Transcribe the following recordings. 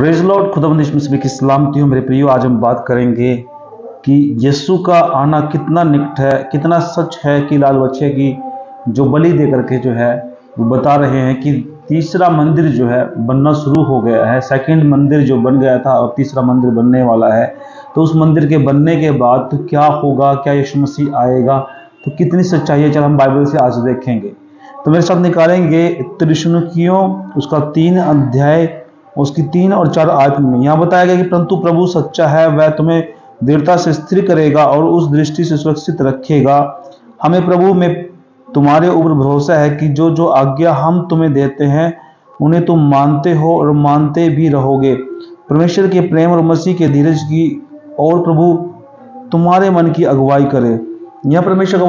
Praise Lord, खुदावंद यीशु मसीह की सलामती हो। मेरे प्रियो, आज हम बात करेंगे कि यीशु का आना कितना निकट है, कितना सच है कि लाल बच्चे की जो बलि दे करके जो है वो बता रहे हैं कि तीसरा मंदिर जो है बनना शुरू हो गया है। सेकंड मंदिर जो बन गया था और तीसरा मंदिर बनने वाला है। तो उस मंदिर के बनने के बाद तो क्या होगा, क्या यीशु मसीह आएगा, तो कितनी सच्चाई है, चल हम बाइबल से आज देखेंगे। तो मेरे साथ निकालेंगे तिरसनुकियों उसका 3 अध्याय, उसकी 3 और 4 आयत में यहाँ बताया गया कि परंतु प्रभु सच्चा है, वह तुम्हें दृढ़ता से स्थिर करेगा और उस दृष्टि से सुरक्षित रखेगा। हमें प्रभु में तुम्हारे ऊपर भरोसा है कि जो जो आज्ञा हम तुम्हें देते हैं उन्हें तुम मानते हो और मानते भी रहोगे। परमेश्वर के प्रेम और मसीह के धीरज की और प्रभु तुम्हारे मन की अगुवाई करे। यह परमेश्वर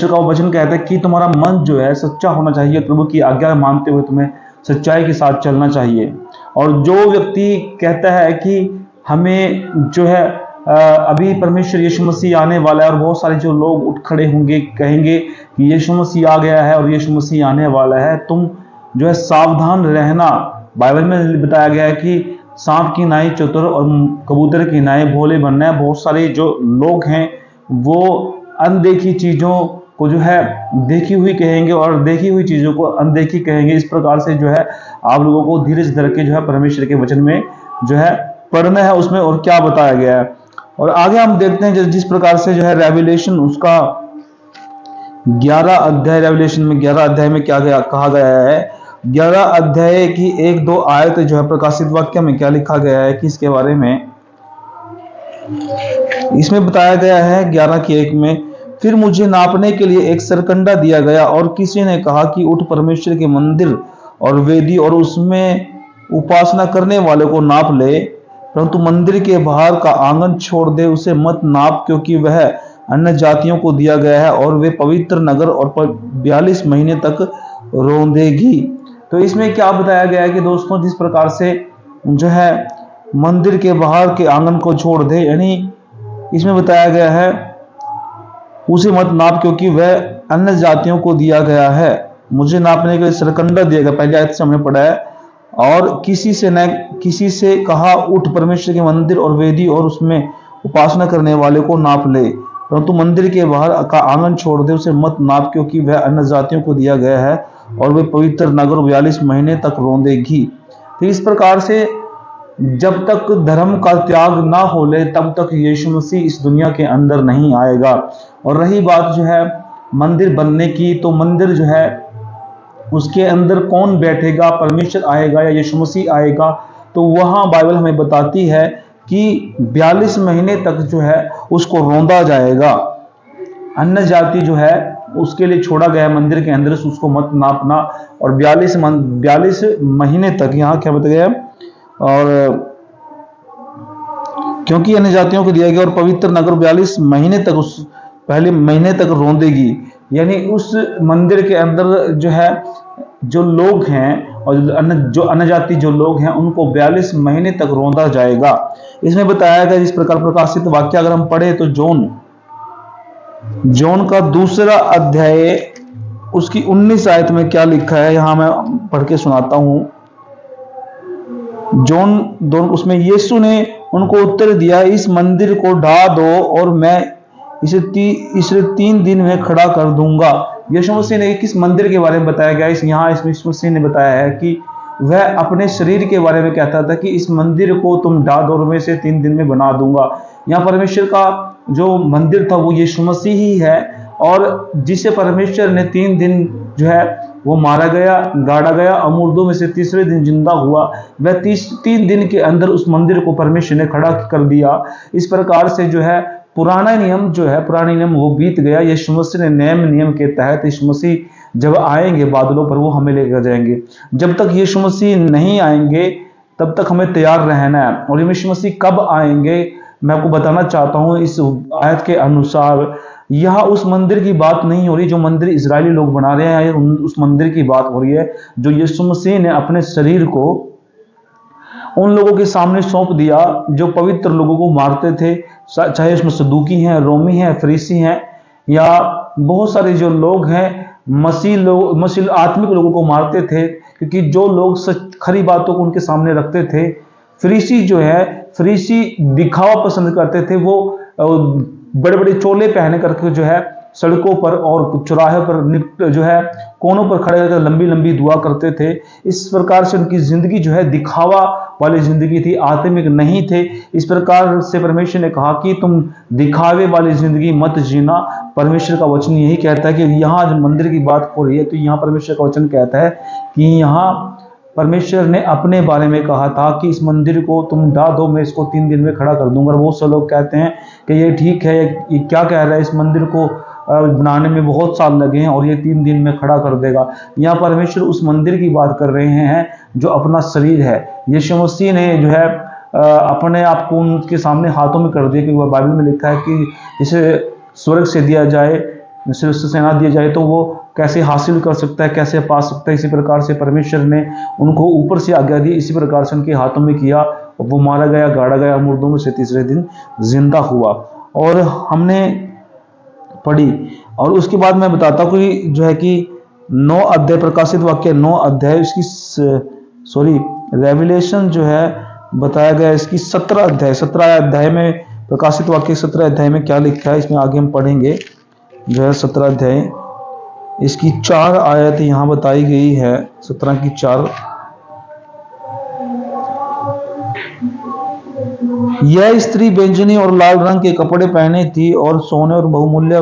का वचन कहता है कि तुम्हारा मन जो है सच्चा होना चाहिए, प्रभु की आज्ञा मानते हुए तुम्हें सच्चाई के साथ चलना चाहिए। और जो व्यक्ति कहता है कि हमें जो है अभी परमेश्वर यीशु मसीह आने वाला है, और बहुत सारे जो लोग उठ खड़े होंगे, कहेंगे कि यीशु मसीह आ गया है और यीशु मसीह आने वाला है, तुम जो है सावधान रहना। बाइबल में बताया गया है कि सांप की नाई चतुर और कबूतर की नाई भोले बनना है। बहुत सारे जो लोग हैं वो अनदेखी चीज़ों को जो है देखी हुई कहेंगे और देखी हुई चीज़ों को अनदेखी कहेंगे। इस प्रकार से जो है आप लोगों को धीरज धर के जो है परमेश्वर के वचन में जो है पढ़ना है उसमें और क्या बताया गया है। और आगे हम देखते हैं जिस प्रकार से जो है रेवलेशन उसका 11 अध्याय, रेवलेशन में 11 अध्याय में क्या कहा गया है। 11 अध्याय की 1-2 आयत जो है प्रकाशित वाक्य में क्या लिखा गया है कि इसके बारे में इसमें बताया गया है 11 की 1 में, फिर मुझे नापने के लिए एक सरकंडा दिया गया और किसी ने कहा कि उठ परमेश्वर के मंदिर और वेदी और उसमें उपासना करने वाले को नाप ले, परंतु मंदिर के बाहर का आंगन छोड़ दे, उसे मत नाप, क्योंकि वह अन्य जातियों को दिया गया है और वे पवित्र नगर और 42 महीने तक रौंदेगी। तो इसमें क्या बताया गया है कि दोस्तों, जिस प्रकार से जो है मंदिर के बाहर के आंगन को छोड़ दे, यानी इसमें बताया गया है उसे मत नाप, क्योंकि वह अन्य जातियों को दिया गया है। मुझे नापने के लिए सरकंडा दिया गया, पहले आयत से हमने पढ़ा है। और किसी से कहा उठ परमेश्वर के मंदिर और वेदी और उसमें उपासना करने वाले को नाप ले, परंतु मंदिर के बाहर का आंगन छोड़ दे, उसे मत नाप, क्योंकि वह अन्य जातियों को दिया गया है और वे पवित्र नगर 42 महीने तक रौंदेगी। तो इस प्रकार से जब तक धर्म का त्याग ना हो ले तब तक यीशु मसीह इस दुनिया के अंदर नहीं आएगा। और रही बात जो है मंदिर बनने की, तो मंदिर जो है उसके अंदर कौन बैठेगा, परमेश्वर आएगा या यीशु मसीह आएगा, तो वहां बाइबल हमें बताती है कि 42 महीने तक जो है उसको रौंदा जाएगा। अन्य जाति जो है उसके लिए छोड़ा गया मंदिर के अंदर, उसको मत नापना। और 42 महीने तक यहाँ क्या बताया गया, और क्योंकि अन्य जातियों को दिया गया और पवित्र नगर 42 महीने तक उस पहले महीने तक रौंदेगी। यानी उस मंदिर के अंदर जो है जो लोग हैं और जो अन्य जाति जो लोग हैं उनको 42 महीने तक रौंदा जाएगा। इसमें बताया गया जिस प्रकार प्रकाशित वाक्य अगर हम पढ़े तो जॉन का 2 अध्याय उसकी 19 आयत में क्या लिखा है, यहां मैं पढ़ के सुनाता हूं। जॉन 2 उसमें यीशु ने उनको उत्तर दिया, इस मंदिर को ढा दो और मैं इसे 3 दिन में खड़ा कर दूंगा। यीशु मसीह ने किस मंदिर के बारे में बताया गया, यहाँ यीशु मसीह ने बताया है कि वह अपने शरीर के बारे में कहता था कि इस मंदिर को तुम ढा दो और मैं इसे 3 दिन में बना दूंगा। यहाँ परमेश्वर का जो मंदिर था वो यीशु मसीह ही है, और जिसे परमेश्वर ने 3 दिन जो है वो मारा गया, गाड़ा गया और मुर्दों में से तीसरे दिन जिंदा हुआ। वह 3 दिन के अंदर उस मंदिर को परमेश्वर ने खड़ा कर दिया। इस प्रकार से जो है पुराना नियम वो बीत गया। यीशु मसीह ने नए नियम के तहत यीशु मसीह जब आएंगे बादलों पर वो हमें लेकर जाएंगे। जब तक यीशु मसीह नहीं आएंगे तब तक हमें तैयार रहना है। और यीशु मसीह कब आएंगे मैं आपको बताना चाहता हूँ। इस आयत के अनुसार यह उस मंदिर की बात नहीं हो रही जो मंदिर इजरायली लोग बना रहे हैं, उस मंदिर की बात हो रही है जो यीशु मसीह ने अपने शरीर को उन लोगों के सामने सौंप दिया जो पवित्र लोगों को मारते थे, चाहे उसमें सदूकी हैं, रोमी हैं, फरीसी हैं, या बहुत सारे जो लोग हैं मसीह आत्मिक लोगों को मारते थे। क्योंकि जो लोग सच खरी बातों को उनके सामने रखते थे, फरीसी जो है, फरीसी दिखावा पसंद करते थे। वो बड़े बड़े चोले पहने करके जो है सड़कों पर और चौराहे पर जो है कोनों पर खड़े होकर लंबी लंबी दुआ करते थे। इस प्रकार से उनकी जिंदगी जो है दिखावा वाली जिंदगी थी, आत्मिक नहीं थे। इस प्रकार से परमेश्वर ने कहा कि तुम दिखावे वाली जिंदगी मत जीना। परमेश्वर का वचन यही कहता है कि यहाँ जो मंदिर की बात हो रही है, तो यहाँ परमेश्वर का वचन कहता है कि यहाँ परमेश्वर ने अपने बारे में कहा था कि इस मंदिर को तुम ढा दो, मैं इसको 3 दिन में खड़ा कर दूंगा। और बहुत से लोग कहते हैं कि ये ठीक है, ये क्या कह रहा है, इस मंदिर को बनाने में बहुत साल लगे हैं और ये 3 दिन में खड़ा कर देगा। यहाँ परमेश्वर उस मंदिर की बात कर रहे हैं जो अपना शरीर है। यीशु मसीह ने जो है अपने आप को उनके सामने हाथों में कर दिया, क्योंकि बाइबल में लिखा है कि जिसे स्वर्ग से दिया जाए, स्वर्ग से ना दिया जाए तो वो कैसे हासिल कर सकता है, कैसे पा सकता है। इसी प्रकार से परमेश्वर ने उनको ऊपर से आज्ञा दी, इसी प्रकार से उनके हाथों में किया, वो मारा गया, गाड़ा गया, मुर्दों में से तीसरे दिन जिंदा हुआ। और हमने पढ़ी, और उसके बाद मैं बताता हूँ कि जो है कि 9 अध्याय, प्रकाशित वाक्य 9 अध्याय, इसकी रेवलेशन जो है बताया गया इसकी 17 अध्याय में, प्रकाशित वाक्य 17 अध्याय में क्या लिखा है, इसमें आगे हम पढ़ेंगे। जो है 17 अध्याय, इसकी 4 आयत यहाँ बताई गई है, 17 की 4। यह स्त्री बैंगनी और लाल रंग के कपड़े पहने थी और सोने और बहुमूल्य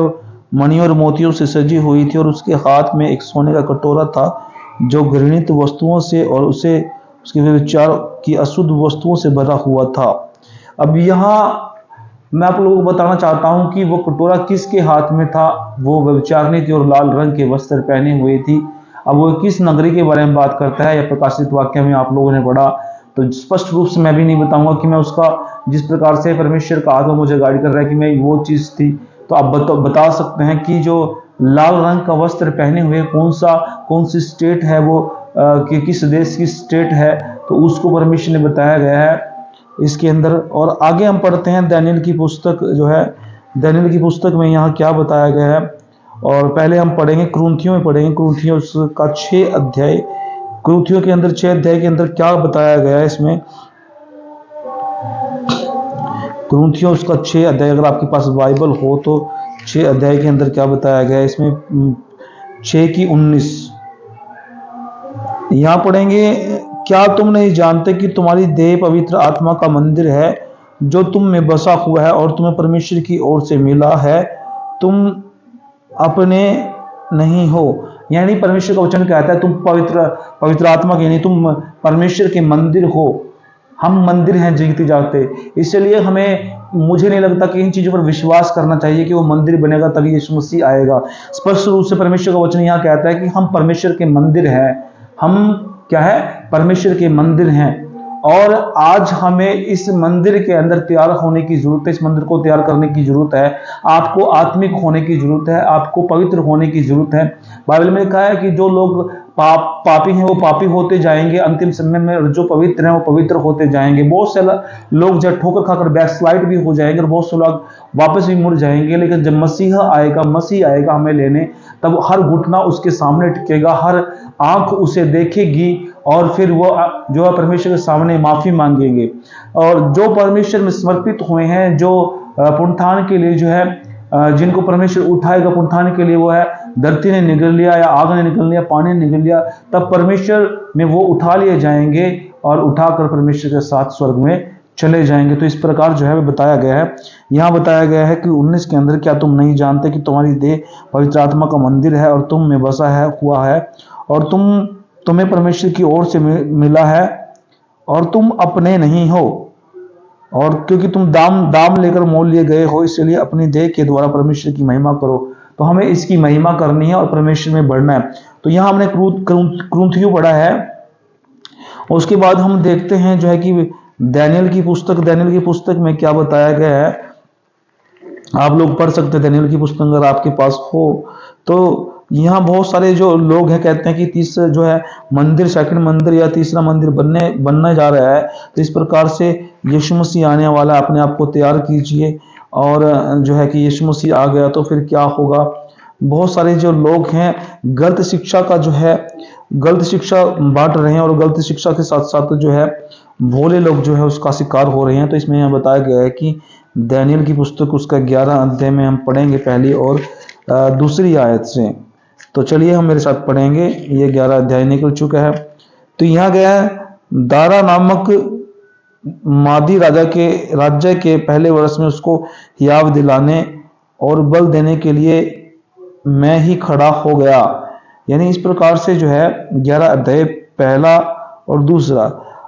मणि और मोतियों से सजी हुई थी, और उसके हाथ में एक सोने का कटोरा था जो घृणित वस्तुओं से और उसके विचार की अशुद्ध वस्तुओं से भरा हुआ था। अब यहाँ मैं आप लोगों को बताना चाहता हूं कि वो कटोरा किसके हाथ में था। वो व्यभिचारिणी थी और लाल रंग के वस्त्र पहने हुए थी। अब वो किस नगरी के बारे में बात करता है, या प्रकाशित वाक्य में आप लोगों ने पढ़ा, तो स्पष्ट रूप से मैं भी नहीं बताऊंगा कि मैं उसका, जिस प्रकार से परमेश्वर का आत्मा मुझे गाइड कर रहा है कि मैं वो चीज थी, तो आप बता सकते हैं कि जो लाल रंग का वस्त्र पहने हुए कौन सी स्टेट है वो, कि किस देश की स्टेट है, तो उसको परमेश्वर ने बताया गया है इसके अंदर। और आगे हम पढ़ते हैं दानियेल की पुस्तक, जो है दानियेल की पुस्तक में यहाँ क्या बताया गया है। और पहले हम पढ़ेंगे कुरिन्थियों में, पढ़ेंगे कुरिन्थियों का 6 अध्याय, कुरिन्थियों के अंदर 6 अध्याय के अंदर क्या बताया गया है इसमें। कुरिन्थियों उसका 6 अध्याय, अगर आपके पास बाइबल हो तो 6 अध्याय के अंदर क्या बताया गया है इसमें, 6 की 19 यहाँ पढ़ेंगे। क्या तुम नहीं जानते कि तुम्हारी देह पवित्र आत्मा का मंदिर है जो तुम में बसा हुआ है और तुम्हें परमेश्वर की ओर से मिला है, तुम अपने नहीं हो। यानी परमेश्वर का वचन कहता है तुम पवित्र आत्मा के नहीं, तुम परमेश्वर के मंदिर हो। हम मंदिर हैं जीते जाते, इसलिए मुझे नहीं लगता कि इन चीजों पर विश्वास करना चाहिए कि वो मंदिर बनेगा तभी यीशु मसीह आएगा। स्पष्ट रूप से परमेश्वर का वचन यहाँ कहता है कि हम परमेश्वर के मंदिर हैं। हम क्या है, परमेश्वर के मंदिर हैं। और आज हमें इस मंदिर के अंदर तैयार होने की जरूरत है, इस मंदिर को तैयार करने की जरूरत है। आपको आत्मिक होने की जरूरत है, आपको पवित्र होने की जरूरत है। बाइबल में कहा है कि जो लोग पापी हैं वो पापी होते जाएंगे अंतिम समय में, और जो पवित्र हैं वो पवित्र होते जाएंगे। बहुत से लोग जब ठोकर खाकर बैकस्लाइड भी हो जाएंगे, और बहुत से लोग वापस भी मुड़ जाएंगे। लेकिन जब मसीह आएगा हमें लेने, तब हर घुटना उसके सामने टिकेगा, हर आंख उसे देखेगी, और फिर वो जो है परमेश्वर के सामने माफी मांगेंगे। और जो परमेश्वर में समर्पित हुए हैं, जो पुनरुत्थान के लिए जो है जिनको परमेश्वर उठाएगा पुनरुत्थान के लिए, वो है धरती ने निगल लिया या आग ने निगल लिया, पानी ने निगल लिया, तब परमेश्वर में वो उठा लिए जाएंगे और उठाकर परमेश्वर के साथ स्वर्ग में चले जाएंगे। तो इस प्रकार जो है बताया गया है, यहाँ बताया गया है कि 19 के अंदर, क्या तुम नहीं जानते कि तुम्हारी देह पवित्र आत्मा का मंदिर है और तुम में बसा हुआ है, और तुम्हें परमेश्वर की ओर से मिला है, और तुम अपने नहीं हो, और क्योंकि तुम दाम लेकर मोल लिए गए हो, इसलिए अपनी देह के द्वारा परमेश्वर की महिमा करो। तो हमें इसकी महिमा करनी है और परमेश्वर में बढ़ना है। तो यहाँ हमने कुरिन्थियों पढ़ा है। उसके बाद हम देखते हैं जो है कि दानियेल की पुस्तक में क्या बताया गया है। आप लोग पढ़ सकते हैं दानियेल की पुस्तक अगर आपके पास हो तो। यहाँ बहुत सारे जो लोग हैं कहते हैं कि तीसरा जो है मंदिर, सेकंड मंदिर या तीसरा मंदिर बनने जा रहा है। तो इस प्रकार से यीशु मसीह आने वाला है, अपने आप को तैयार कीजिए। और जो है कि यीशु मसीह आ गया तो फिर क्या होगा। बहुत सारे जो लोग हैं गलत शिक्षा का जो है गलत शिक्षा बांट रहे हैं और गलत शिक्षा के साथ साथ जो है भोले लोग जो है उसका शिकार हो रहे हैं। तो इसमें यह बताया गया है कि दानियल की पुस्तक उसका 11 अध्याय में हम पढ़ेंगे पहली और दूसरी आयत से। तो चलिए हम मेरे साथ पढ़ेंगे, ये 11 अध्याय निकल चुका है। तो यहाँ गया है, दारा नामक मादी राजा के राज्य के पहले वर्ष में उसको याद दिलाने और बल देने के लिए मैं ही खड़ा हो गया। यानी इस प्रकार से जो है 11 अध्याय पहला और दूसरा।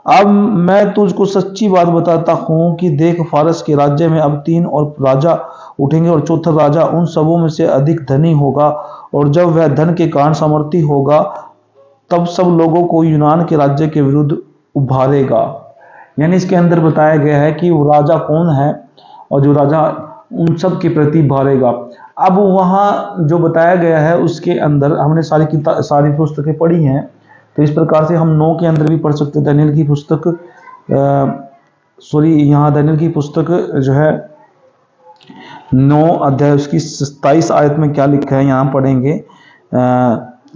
अब मैं तुझको सच्ची बात बताता हूं कि देख, फारस के राज्य में अब 3 और राजा उठेंगे और चौथा राजा उन सबों में से अधिक धनी होगा, और जब वह धन के कारण सामर्थी होगा तब सब लोगों को यूनान के राज्य के विरुद्ध उभारेगा। यानी इसके अंदर बताया गया है कि वो राजा कौन है और जो राजा उन सब के प्रति भारेगा। अब वहाँ जो बताया गया है उसके अंदर हमने सारी पुस्तकें पढ़ी हैं, तो इस प्रकार से हम 9 के अंदर भी पढ़ सकते हैं। दानियल की पुस्तक यहाँ दानियल की पुस्तक जो है 9 अध्याय उसकी 27 आयत में क्या लिखा है यहाँ पढ़ेंगे।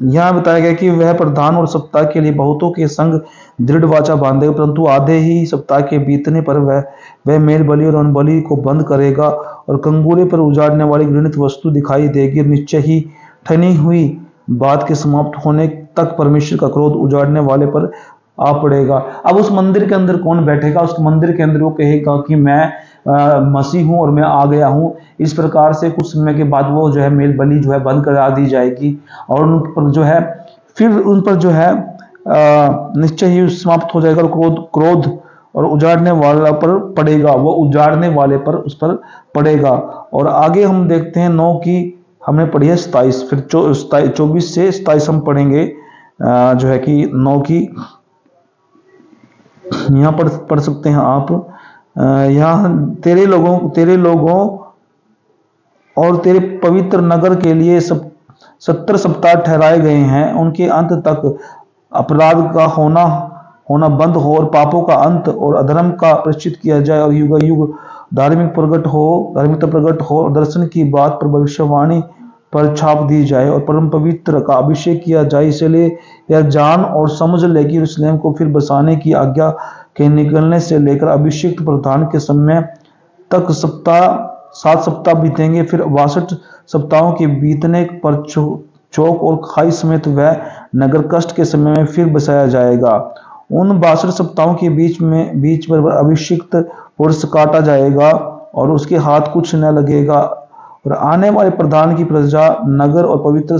यहाँ बताया गया कि वह प्रधान और सप्ताह के लिए बहुतों के संग दृढ़ वाचा बांधेगा, परंतु आधे ही सप्ताह के बीतने पर वह मेल बलि और अन्न बलि को बंद करेगा, और कंगूरे पर उजाड़ने वाली घृणित वस्तु दिखाई देगी। निश्चय ही ठनी हुई बात के समाप्त होने तक परमेश्वर का क्रोध उजाड़ने वाले पर आ पड़ेगा। अब उस मंदिर के अंदर कौन बैठेगा? उस मंदिर के अंदर वो कहेगा कि मैं मसीह हूं और मैं आ गया हूं। इस प्रकार से कुछ समय के बाद वो जो है मेल बलि जो है बंद करा दी जाएगी, और उन पर जो है फिर उन पर जो है निश्चय ही समाप्त हो जाएगा, और क्रोध और उजाड़ने वाला पर पड़ेगा, वो उजाड़ने वाले पर उस पर पड़ेगा। और आगे हम देखते हैं 9 की हमने पढ़ी है 27, फिर 24 से 27 हम पढ़ेंगे जो है कि 9 की यहाँ पर पढ़ सकते हैं आप। यहाँ तेरे लोगों और तेरे पवित्र नगर के लिए 70 सप्ताह ठहराए गए हैं। उनके अंत तक अपराध का होना बंद हो, और पापों का अंत और अधर्म का प्रायश्चित किया जाए, और युग युग धार्मिकता प्रकट हो, और दर्शन की बात पर भविष्यवाणी पर छाप दी जाए, और परम पवित्र का अभिषेक किया जाए। इसलिए यह जान और समझ ले कि यरूशलेम को फिर बसाने की आज्ञा के निकलने से लेकर अभिषेक प्रधान के समय तक 7 सप्ताह बीतेंगे। फिर 62 सप्ताहों के बीतने पर चौक और खाई समेत वह नगर कष्ट के समय में फिर बसाया जाएगा। उन 62 सप्ताहों के बीच पर अभिषिक्त पुरुष काटा जाएगा और उसके हाथ कुछ न लगेगा, और आने वाले प्रधान की प्रजा नगर और पवित्र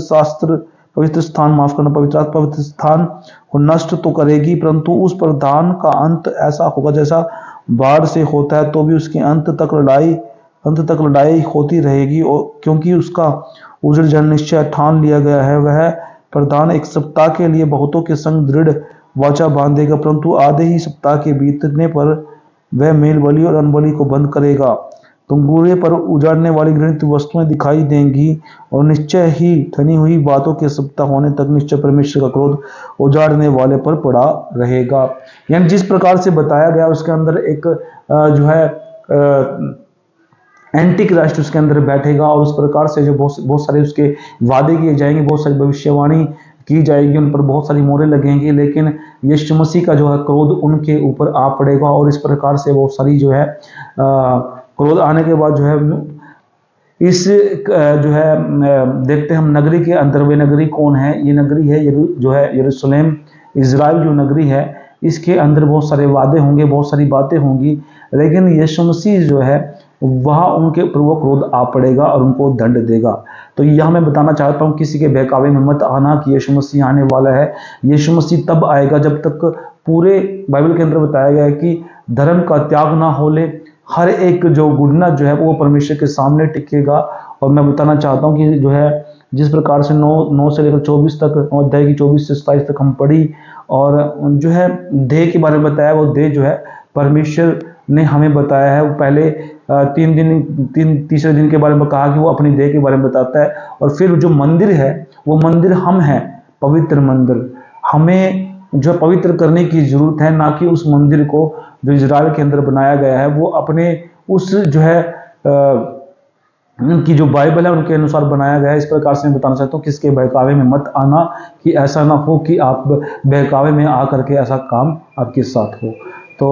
पवित्र स्थान को नष्ट तो करेगी, परंतु उस प्रधान का अंत ऐसा होगा जैसा बाढ़ से होता है, तो भी उसके अंत तक लड़ाई होती रहेगी, और क्योंकि उसका उजड़ जन निश्चय ठान लिया गया है। वह प्रधान 1 सप्ताह के लिए बहुतों के संग दृढ़ वाचा बांधेगा, परंतु आधे ही सप्ताह के बीतने पर वह मेल बलि और अन्न बलि को बंद करेगा। तंबूरे पर उजाड़ने वाली घृणित वस्तुएं दिखाई देंगी, और निश्चय ही ठनी हुई बातों के सप्ताह होने तक निश्चय परमेश्वर का क्रोध उजाड़ने वाले पर पड़ा रहेगा। यानी जिस प्रकार से बताया गया उसके अंदर एक जो है एंटी क्राइस्ट उसके अंदर बैठेगा, और उस प्रकार से जो बहुत सारे उसके वादे किए जाएंगे, बहुत सारी भविष्यवाणी की जाएगी, उन पर बहुत सारी मोहरें लगेंगी, लेकिन यीशु मसीह का जो है क्रोध उनके ऊपर आ पड़ेगा। और इस प्रकार से बहुत सारी जो है क्रोध आने के बाद जो है इस जो है देखते हैं हम नगरी के अंदर। वे नगरी कौन है? ये नगरी है जो है यरूशलेम, इजराइल जो नगरी है, इसके अंदर बहुत सारे वादे होंगे, बहुत सारी बातें होंगी, लेकिन यीशु मसीह जो है वहाँ उनके ऊपर वो क्रोध आ पड़ेगा और उनको दंड देगा। तो यह मैं बताना चाहता हूँ, किसी के बहकावे में मत आना कि यीशु मसीह आने वाला है। यीशु मसीह तब आएगा जब तक पूरे बाइबल के अंदर बताया गया है कि धर्म का त्याग ना हो ले, हर एक जो गुडना जो है वो परमेश्वर के सामने टिकेगा। और मैं बताना चाहता हूँ कि जो है जिस प्रकार से 9 से लेकर 24 तक, 9 अध्याय की 24 से 27 तक हम पढ़ी, और जो है देह के बारे में बताया, वो देह जो है परमेश्वर ने हमें बताया है। वो पहले तीसरे दिन के बारे में कहा कि वो अपनी देह के बारे में बताता है, और फिर जो मंदिर है वो मंदिर हम हैं, पवित्र मंदिर। हमें जो पवित्र करने की जरूरत है, ना कि उस मंदिर को जो इजराइल के अंदर बनाया गया है वो अपने उस जो है उनकी जो बाइबल है उनके अनुसार बनाया गया है। इस प्रकार से मैं बताना चाहता हूँ कि इसके बहकावे में मत आना, कि ऐसा ना हो कि आप बहकावे में आकर के ऐसा काम आपके साथ हो। तो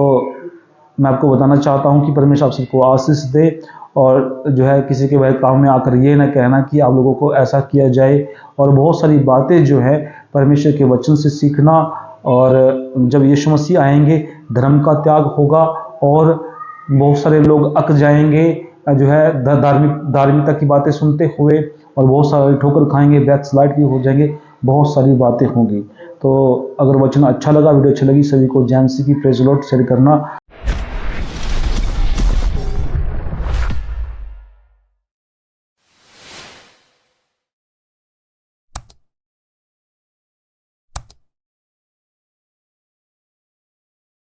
मैं आपको बताना चाहता हूँ कि परमेश्वर आप सबको आशीष दे, और जो है किसी के बहकावे में आकर ये ना कहना कि आप लोगों को ऐसा किया जाए। और बहुत सारी बातें जो है परमेश्वर के वचन से सीखना, और जब यीशु मसीह आएंगे धर्म का त्याग होगा, और बहुत सारे लोग अक जाएंगे जो है धार्मिकता की बातें सुनते हुए, और बहुत सारे ठोकर खाएंगे, बैकस्लाइड भी हो जाएंगे, बहुत सारी बातें होंगी। तो अगर वचन अच्छा लगा, वीडियो अच्छी लगी, सभी को जय मसीह की प्रेज द लॉर्ड शेयर करना।